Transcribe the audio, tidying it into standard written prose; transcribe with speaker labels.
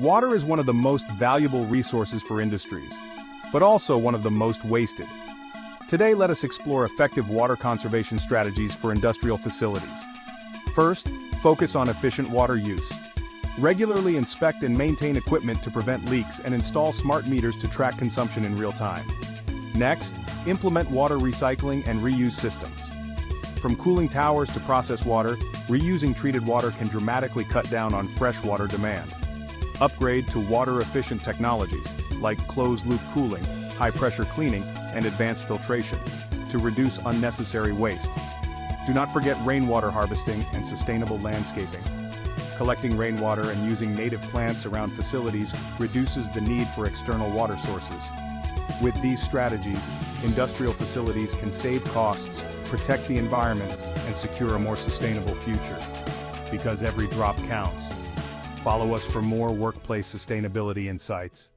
Speaker 1: Water is one of the most valuable resources for industries, but also one of the most wasted. Today, let us explore effective water conservation strategies for industrial facilities. First, focus on efficient water use. Regularly inspect and maintain equipment to prevent leaks and install smart meters to track consumption in real time. Next, implement water recycling and reuse systems. From cooling towers to processed water, reusing treated water can dramatically cut down on freshwater demand. Upgrade to water-efficient technologies, like closed-loop cooling, high-pressure cleaning, and advanced filtration, to reduce unnecessary waste. Do not forget rainwater harvesting and sustainable landscaping. Collecting rainwater and using native plants around facilities reduces the need for external water sources. With these strategies, industrial facilities can save costs, protect the environment, and secure a more sustainable future. Because every drop counts. Follow us for more workplace sustainability insights.